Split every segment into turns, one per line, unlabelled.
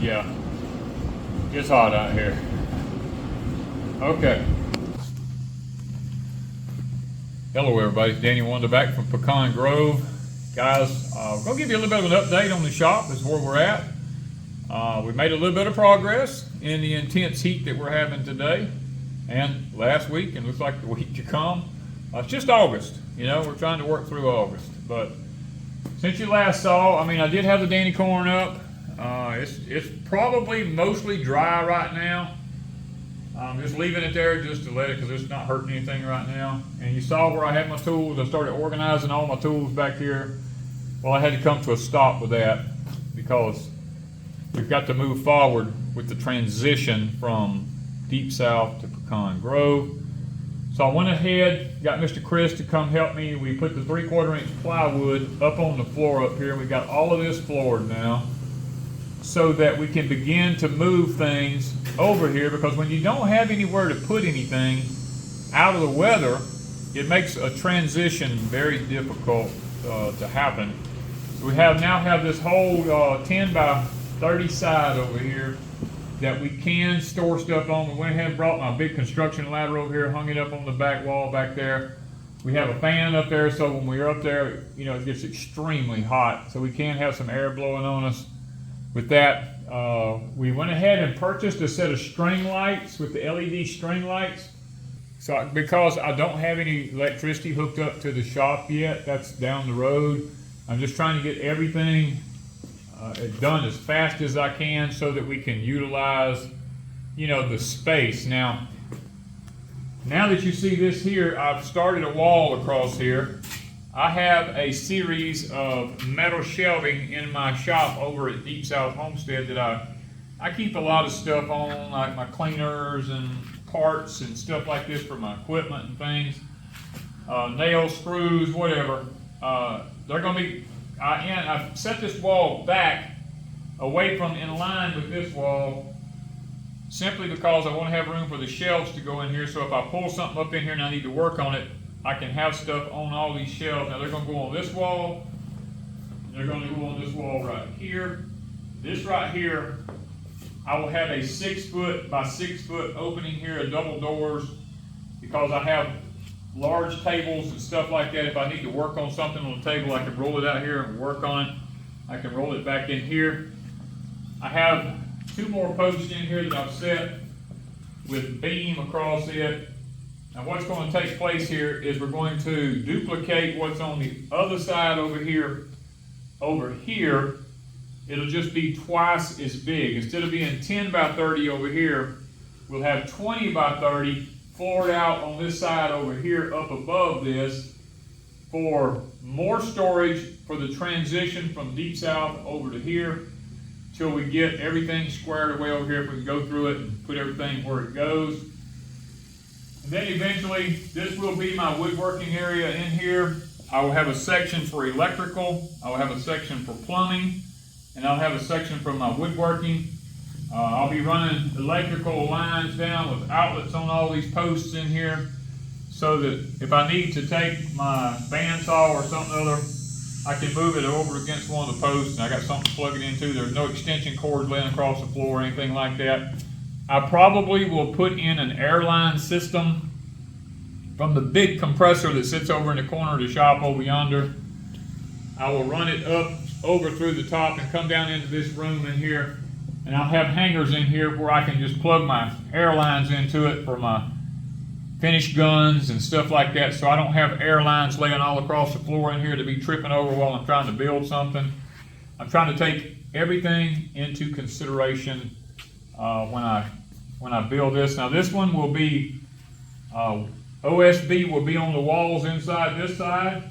Yeah, it's hot out here. Okay. Hello everybody, it's Danny Wanda back from Pecan Grove. Guys, we're going to give you a little bit of an update on the shop. This is where we're at. We made a little bit of progress in the intense heat that we're having today and last week, and looks like the week to come. It's just August, you know, we're trying to work through August. But since you last saw, I mean, I did have the Danny corn up. It's probably mostly dry right now. I'm just leaving it there just to let it, because it's not hurting anything right now. And you saw where I had my tools. I started organizing all my tools back here. Well, I had to come to a stop with that because we've got to move forward with the transition from Deepsouth to Pecan Grove. So I went ahead, got Mr. Chris to come help me. We put the 3/4 inch plywood up on the floor up here. We got all of this floored now, so that we can begin to move things over here, because when you don't have anywhere to put anything out of the weather, it makes a transition very difficult to happen. So we now have this whole 10 by 30 side over here that we can store stuff on. We went ahead and brought my big construction ladder over here, hung it up on the back wall back there. We have a fan up there, so when we're up there, you know, it gets extremely hot, so we can have some air blowing on us. With that, we went ahead and purchased a set of string lights with the LED string lights. So because I don't have any electricity hooked up to the shop yet, that's down the road. I'm just trying to get everything done as fast as I can so that we can utilize, you know, the space. Now that you see this here, I've started a wall across here. I have a series of metal shelving in my shop over at Deepsouth Homestead that I keep a lot of stuff on, like my cleaners and parts and stuff like this for my equipment and things. Nails, screws, whatever. They're going to be, I've set this wall back away from, in line with this wall, simply because I want to have room for the shelves to go in here. So if I pull something up in here and I need to work on it, I can have stuff on all these shelves. Now they're going to go on this wall. They're going to go on this wall right here. This right here, I will have a 6 foot by 6 foot opening here, a double doors, because I have large tables and stuff like that. If I need to work on something on the table, I can roll it out here and work on it. I can roll it back in here. I have 2 more posts in here that I've set with beam across it. Now what's going to take place here is we're going to duplicate what's on the other side over here. Over here, it'll just be twice as big. Instead of being 10 by 30 over here, we'll have 20 by 30 floored out on this side over here up above this for more storage for the transition from Deepsouth over to here till we get everything squared away over here. If we can go through it and put everything where it goes. And then eventually, this will be my woodworking area in here. I will have a section for electrical, I will have a section for plumbing, and I'll have a section for my woodworking. I'll be running electrical lines down with outlets on all these posts in here, so that if I need to take my bandsaw or something other, I can move it over against one of the posts, and I got something to plug it into. There's no extension cords laying across the floor or anything like that. I probably will put in an airline system from the big compressor that sits over in the corner of the shop over yonder. I will run it up over through the top and come down into this room in here, and I'll have hangers in here where I can just plug my airlines into it for my finished guns and stuff like that, so I don't have airlines laying all across the floor in here to be tripping over while I'm trying to build something. I'm trying to take everything into consideration when I build this. Now this one will be OSB will be on the walls inside this side,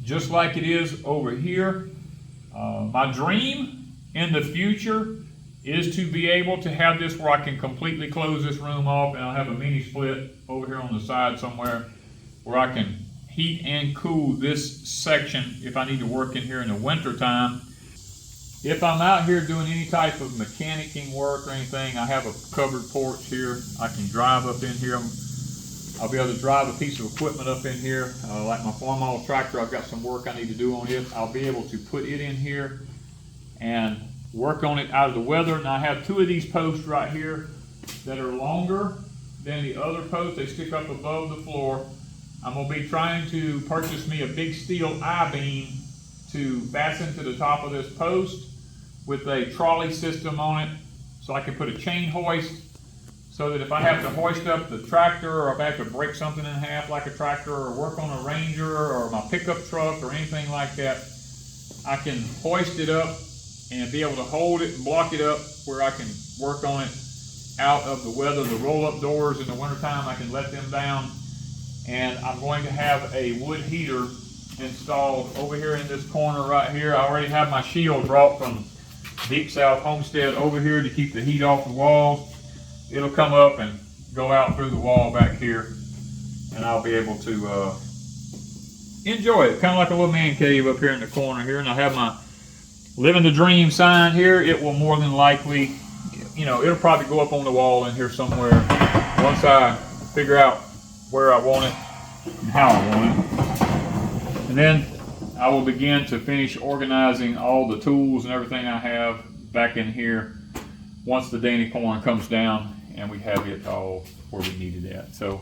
just like it is over here. My dream in the future is to be able to have this where I can completely close this room off, and I'll have a mini split over here on the side somewhere where I can heat and cool this section if I need to work in here in the winter time. If I'm out here doing any type of mechanicking work or anything, I have a covered porch here. I can drive up in here. I'll be able to drive a piece of equipment up in here, like my farm model tractor. I've got some work I need to do on it. I'll be able to put it in here and work on it out of the weather. And I have two of these posts right here that are longer than the other posts. They stick up above the floor. I'm going to be trying to purchase me a big steel I-beam to fasten to the top of this post with a trolley system on it, so I can put a chain hoist so that if I have to hoist up the tractor, or if I have to break something in half like a tractor, or work on a Ranger or my pickup truck or anything like that, I can hoist it up and be able to hold it and block it up where I can work on it out of the weather. The roll-up doors in the wintertime, I can let them down. And I'm going to have a wood heater installed over here in this corner right here. I already have my shield brought from Deepsouth Homestead over here to keep the heat off the walls. It'll come up and go out through the wall back here, and I'll be able to enjoy it. Kind of like a little man cave up here in the corner here. And I have my Living the Dream sign here. It will more than likely, you know, it'll probably go up on the wall in here somewhere once I figure out where I want it and how I want it. And then I will begin to finish organizing all the tools and everything I have back in here once the Danny corn comes down and we have it all where we need it at. So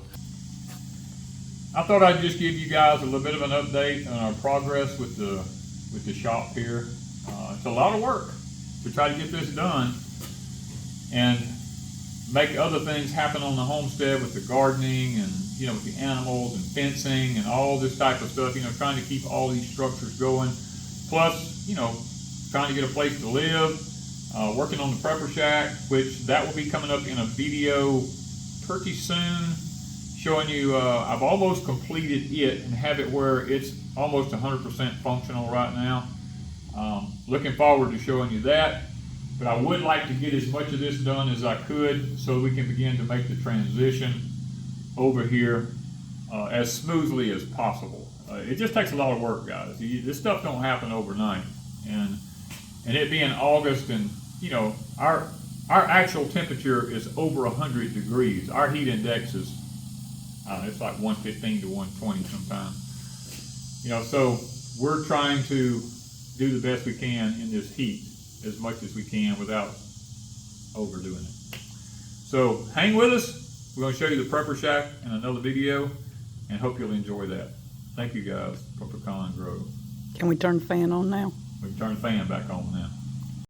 I thought I'd just give you guys a little bit of an update on our progress with the shop here. It's a lot of work to try to get this done and make other things happen on the homestead with the gardening and, you know, with the animals and fencing and all this type of stuff, you know, trying to keep all these structures going. Plus, you know, trying to get a place to live, working on the prepper shack, which that will be coming up in a video pretty soon, showing you, I've almost completed it and have it where it's almost 100% functional right now. Looking forward to showing you that. But I would like to get as much of this done as I could so we can begin to make the transition over here as smoothly as possible. It just takes a lot of work, guys. This stuff don't happen overnight. And it being August, and you know, our actual temperature is over 100 degrees. Our heat index is, I don't know, it's like 115 to 120 sometimes. You know, so we're trying to do the best we can in this heat as much as we can without overdoing it. So hang with us. We're going to show you the prepper shack in another video, and hope you'll enjoy that. Thank you guys for Pecan Grove.
Can we turn the fan on now?
We can turn the fan back on now.